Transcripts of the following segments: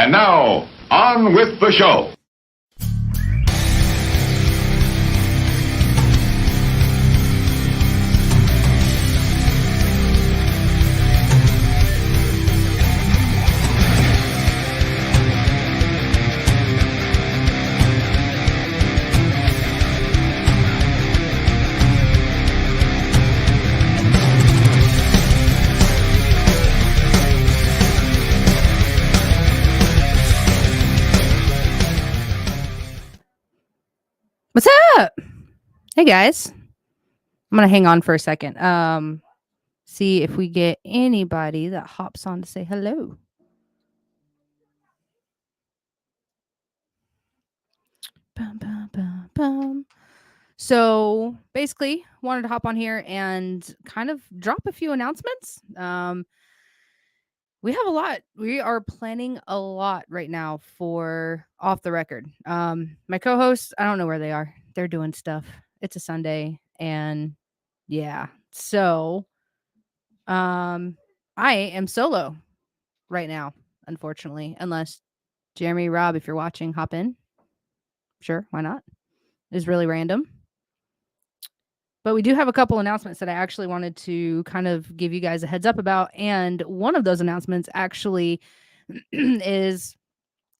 And now, on with the show. What's up? Hey guys. I'm gonna hang on for a second. See if we get anybody that hops on to say hello. Bum, bum, bum, bum. So basically, wanted to hop on here and kind of drop a few announcements. We have a lot. We are planning a lot right now for Off the Record. My co-hosts, I don't know where they are. They're doing stuff. It's a Sunday, and yeah. So, I am solo right now, unfortunately. Unless Jeremy, Rob, if you're watching, hop in. Sure, why not? It's really random. But we do have a couple announcements that I actually wanted to kind of give you guys a heads up about. And one of those announcements actually is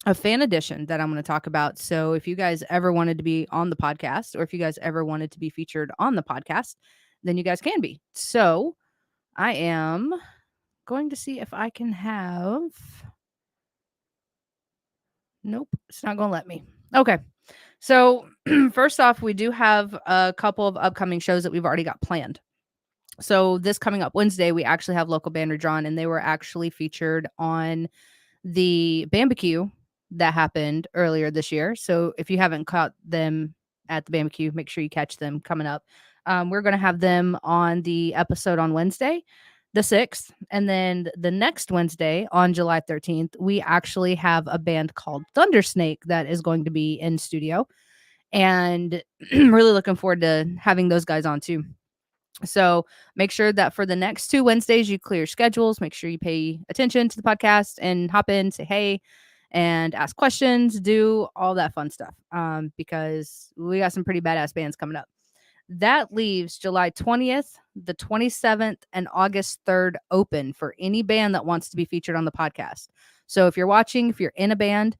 a fan edition that I'm going to talk about. So if you guys ever wanted to be on the podcast, or if you guys ever wanted to be featured on the podcast, then you guys can be. So I am going to see if I can have... Nope, it's not going to let me. Okay. So first off, we do have a couple of upcoming shows that we've already got planned. So this coming up Wednesday, we actually have Local Band Redrawn, and they were actually featured on the Barbecue that happened earlier this year. So if you haven't caught them at the Barbecue, make sure you catch them coming up. We're going to have them on the episode on Wednesday, the 6th. And then the next Wednesday on July 13th, we actually have a band called Thundersnake that is going to be in studio. And really looking forward to having those guys on too. So make sure that for the next 2 Wednesdays, you clear schedules. Make sure you pay attention to the podcast and hop in, say hey, and ask questions, do all that fun stuff. Because we got some pretty badass bands coming up. That leaves July 20th, the 27th, and August 3rd open for any band that wants to be featured on the podcast. So if you're watching, if you're in a band,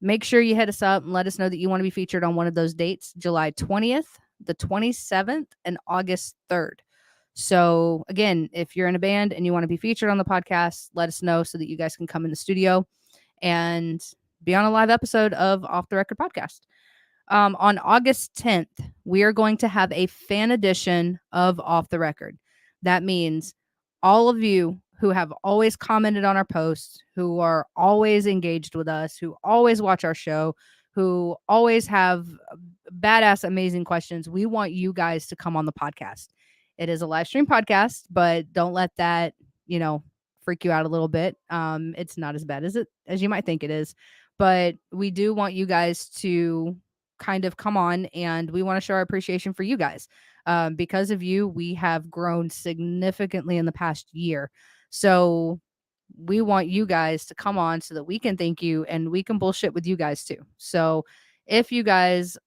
make sure you hit us up and let us know that you want to be featured on one of those dates, July 20th, the 27th, and August 3rd. So again, if you're in a band and you want to be featured on the podcast, let us know so that you guys can come in the studio and be on a live episode of Off the Record podcast. On August 10th, we are going to have a fan edition of Off the Record. That means all of you who have always commented on our posts, who are always engaged with us, who always watch our show, who always have badass, amazing questions. We want you guys to come on the podcast. It is a live stream podcast, but don't let that, freak you out a little bit. It's not as bad as you might think it is, but we do want you guys to kind of come on, and we want to show our appreciation for you guys. Because of you, we have grown significantly in the past year. So we want you guys to come on so that we can thank you and we can bullshit with you guys too. So if you guys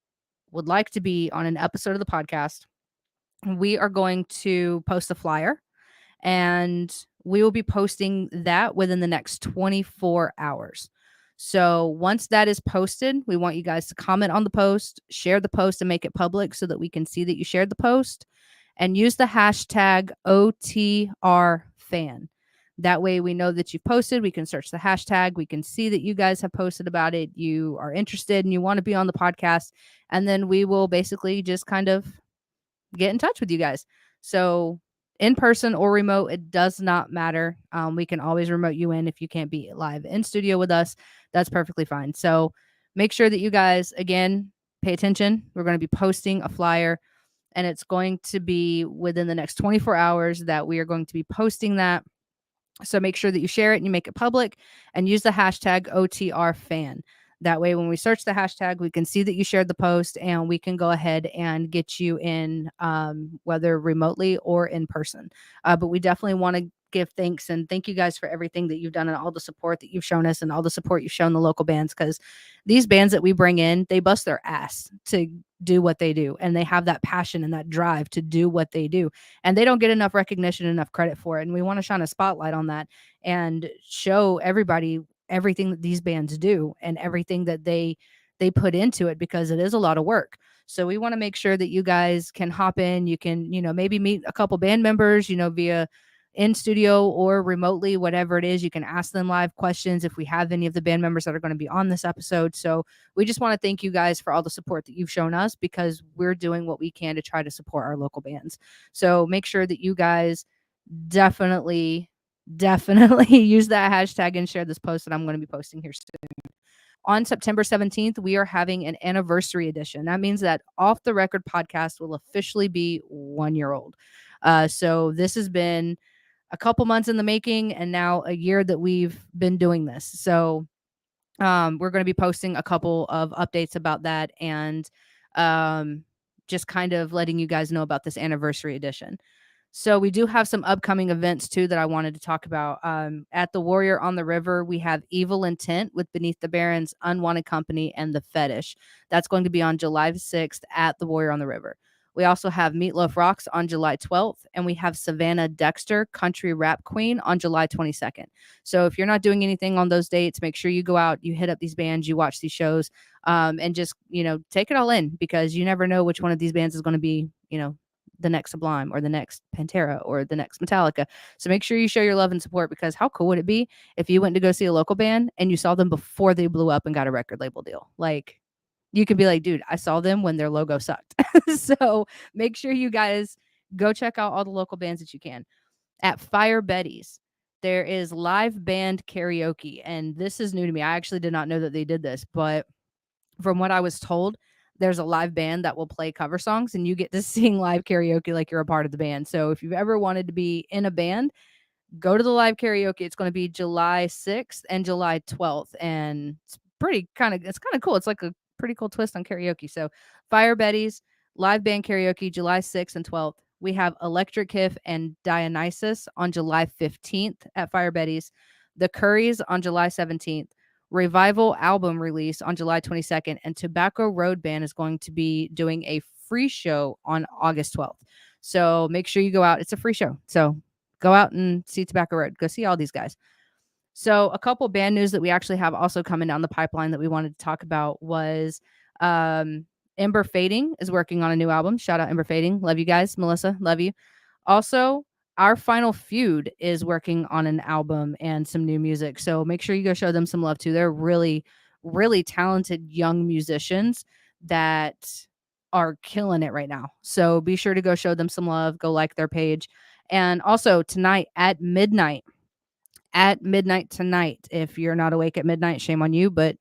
would like to be on an episode of the podcast, we are going to post a flyer, and we will be posting that within the next 24 hours. So once that is posted, we want you guys to comment on the post, share the post, and make it public so that we can see that you shared the post, and use the hashtag OTRFan. That way we know that you've posted. We can search the hashtag. We can see that you guys have posted about it. You are interested and you want to be on the podcast. And then we will basically just kind of get in touch with you guys. So in person or remote, it does not matter. We can always remote you in if you can't be live in studio with us. That's perfectly fine. So make sure that you guys, again, pay attention. We're going to be posting a flyer, and it's going to be within the next 24 hours that we are going to be posting that. So make sure that you share it and you make it public, and use the hashtag OTRFan. That way, when we search the hashtag, we can see that you shared the post, and we can go ahead and get you in, whether remotely or in person. But we definitely want to give thanks and thank you guys for everything that you've done and all the support that you've shown us and all the support you've shown the local bands, because these bands that we bring in, they bust their ass to do what they do, and they have that passion and that drive to do what they do, and they don't get enough recognition, enough credit for it, and we want to shine a spotlight on that and show everybody everything that these bands do and everything that they put into it, because it is a lot of work. So we want to make sure that you guys can hop in. You can, maybe meet a couple band members, via in studio or remotely, whatever it is. You can ask them live questions if we have any of the band members that are going to be on this episode. So we just want to thank you guys for all the support that you've shown us, because we're doing what we can to try to support our local bands. So make sure that you guys definitely use that hashtag and share this post that I'm going to be posting here soon. On September 17th, we are having an anniversary edition. That means that Off the Record podcast will officially be 1 year old. So this has been a couple months in the making, and now a year that we've been doing this. So we're going to be posting a couple of updates about that, and just kind of letting you guys know about this anniversary edition. So we do have some upcoming events too that I wanted to talk about. At the Warrior on the River, we have Evil Intent with Beneath the Barons, Unwanted Company, and The Fetish. That's going to be on July 6th at the Warrior on the River. We also have Meatloaf Rocks on July 12th, and we have Savannah Dexter, Country Rap Queen, on July 22nd. So if you're not doing anything on those dates, make sure you go out, you hit up these bands, you watch these shows, and just, take it all in, because you never know which one of these bands is going to be, the next Sublime or the next Pantera or the next Metallica. So make sure you show your love and support, because how cool would it be if you went to go see a local band and you saw them before they blew up and got a record label deal? Like, you could be like, dude, I saw them when their logo sucked. So make sure you guys go check out all the local bands that you can. At Fire Betty's, there is live band karaoke, and this is new to me. I actually did not know that they did this, but from what I was told, there's a live band that will play cover songs, and you get to sing live karaoke like you're a part of the band. So if you've ever wanted to be in a band, go to the live karaoke. It's going to be July 6th and July 12th, and it's kind of cool. It's like a pretty cool twist on karaoke. So Fire Betty's live band karaoke, July 6th and 12th. We have Electric Kiff and Dionysus on July 15th at Fire Betty's. The Currys on July 17th. Revival album release on July 22nd, and Tobacco Road Band is going to be doing a free show on August 12th. So make sure you go out. It's a free show. So go out and see Tobacco Road. Go see all these guys. So a couple band news that we actually have also coming down the pipeline that we wanted to talk about was Ember Fading is working on a new album. Shout out Ember Fading. Love you guys. Melissa, love you. Also, Our Final Feud is working on an album and some new music. So make sure you go show them some love too. They're really, really talented young musicians that are killing it right now. So be sure to go show them some love. Go like their page. And also tonight at midnight tonight, if you're not awake at midnight, shame on you. But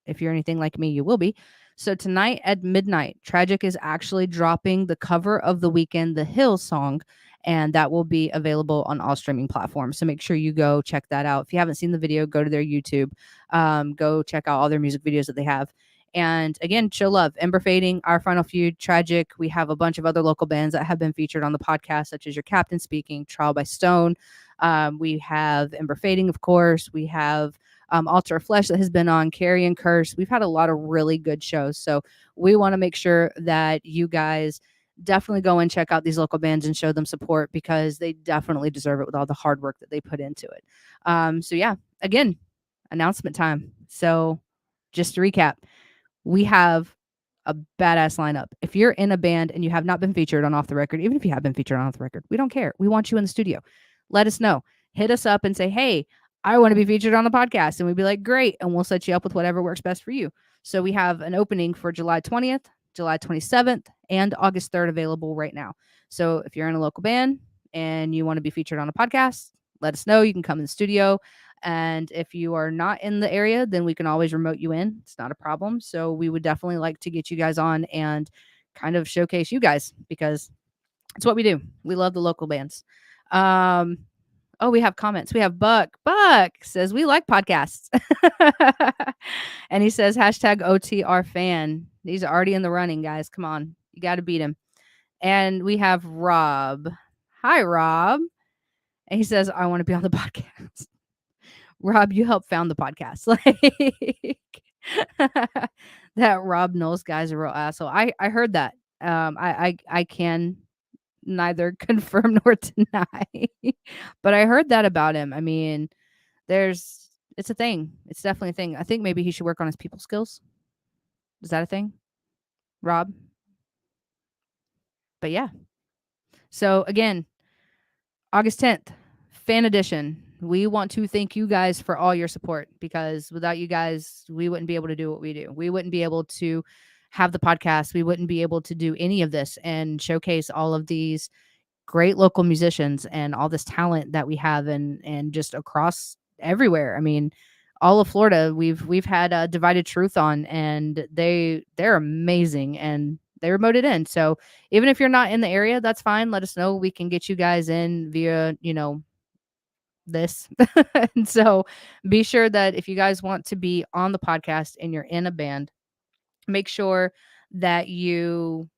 if you're anything like me, you will be. So tonight at midnight, Tragic is actually dropping the cover of The Weeknd, The Hill song, and that will be available on all streaming platforms. So make sure you go check that out. If you haven't seen the video, go to their YouTube. Go check out all their music videos that they have. And again, show love. Ember Fading, Our Final Feud, Tragic. We have a bunch of other local bands that have been featured on the podcast, such as Your Captain Speaking, Trial by Stone. We have Ember Fading, of course. We have Altar of Flesh that has been on, Carrie and Curse. We've had a lot of really good shows. So we want to make sure that you guys definitely go and check out these local bands and show them support, because they definitely deserve it with all the hard work that they put into it. So yeah, again, announcement time. So just to recap, we have a badass lineup. If you're in a band and you have not been featured on Off the Record, even if you have been featured on Off the Record, we don't care. We want you in the studio. Let us know. Hit us up and say, hey, I want to be featured on the podcast. And we'd be like, great. And we'll set you up with whatever works best for you. So we have an opening for July 20th, July 27th, and August 3rd available right now. So if you're in a local band and you want to be featured on a podcast, let us know. You can come in the studio. And if you are not in the area, then we can always remote you in. It's not a problem. So we would definitely like to get you guys on and kind of showcase you guys, because it's what we do. We love the local bands. Oh, we have comments. We have Buck says we like podcasts. And he says hashtag OTR fan. He's already in the running, guys. Come on. You got to beat him. And we have Rob. Hi, Rob. And he says, I want to be on the podcast. Rob, you helped found the podcast. Like that Rob Knowles guy's a real asshole. I heard that. I can neither confirm nor deny. But I heard that about him. I mean, it's a thing. It's definitely a thing. I think maybe he should work on his people skills. Is that a thing? Rob? But yeah. So again, August 10th, fan edition. We want to thank you guys for all your support, because without you guys, we wouldn't be able to do what we do. We wouldn't be able to have the podcast. We wouldn't be able to do any of this and showcase all of these great local musicians and all this talent that we have, and just across everywhere. I mean, all of Florida, we've had Divided Truth on, and they're amazing, and they remoted in. So even if you're not in the area, that's fine. Let us know. We can get you guys in via, this. And so be sure that if you guys want to be on the podcast and you're in a band, make sure that you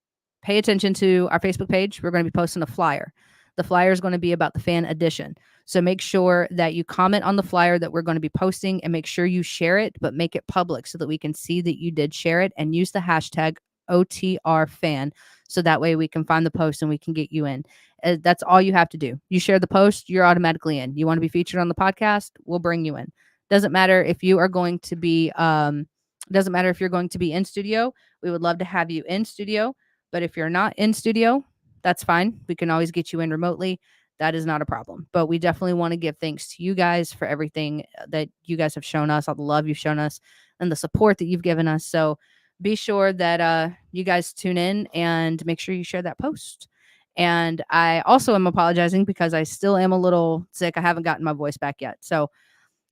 pay attention to our Facebook page. We're going to be posting a flyer. The flyer is going to be about the fan edition. So make sure that you comment on the flyer that we're going to be posting, and make sure you share it, but make it public so that we can see that you did share it, and use the hashtag OTR fan. So that way we can find the post and we can get you in. That's all you have to do. You share the post, you're automatically in. You want to be featured on the podcast, we'll bring you in. Doesn't matter if you are going to be, doesn't matter if you're going to be in studio. We would love to have you in studio. But if you're not in studio, that's fine. We can always get you in remotely. That is not a problem. But we definitely want to give thanks to you guys for everything that you guys have shown us, all the love you've shown us, and the support that you've given us. So be sure that you guys tune in and make sure you share that post. And I also am apologizing because I still am a little sick. I haven't gotten my voice back yet. So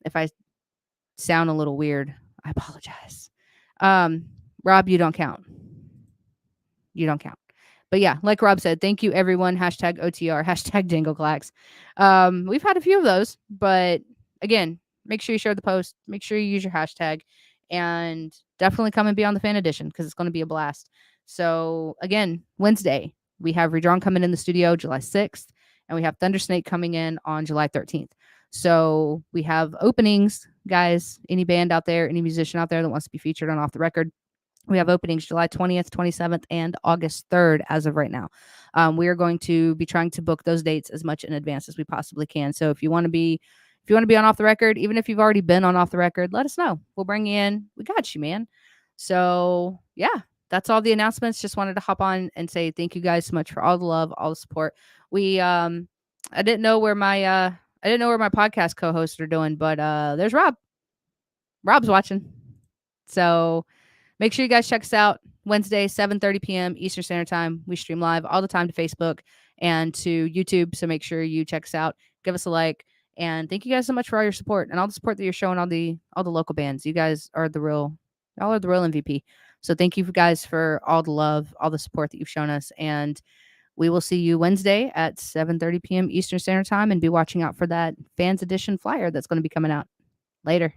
if I sound a little weird, I apologize. Rob, you don't count. You don't count. But yeah, like Rob said, thank you everyone. Hashtag OTR, hashtag Jingle Clacks. We've had a few of those, but again, make sure you share the post. Make sure you use your hashtag, and definitely come and be on the fan edition, because it's going to be a blast. So again, Wednesday, we have Redrawn coming in the studio July 6th, and we have Thundersnake coming in on July 13th. So we have openings, guys. Any band out there, any musician out there that wants to be featured on Off the Record, we have openings July 20th, 27th, and August 3rd as of right now. We are going to be trying to book those dates as much in advance as we possibly can. So if you want to be on Off the Record, even if you've already been on Off the Record, let us know. We'll bring you in. We got you, man. So yeah, that's all the announcements. Just wanted to hop on and say thank you guys so much for all the love, all the support. I didn't know where my podcast co-hosts are doing, but there's Rob. Rob's watching. So make sure you guys check us out Wednesday, 7:30 p.m. Eastern Standard Time. We stream live all the time to Facebook and to YouTube. So make sure you check us out. Give us a like. And thank you guys so much for all your support and all the support that you're showing all the local bands. You guys are y'all are the real MVP. So thank you guys for all the love, all the support that you've shown us. And we will see you Wednesday at 7:30 p.m. Eastern Standard Time, and be watching out for that fans edition flyer that's going to be coming out later.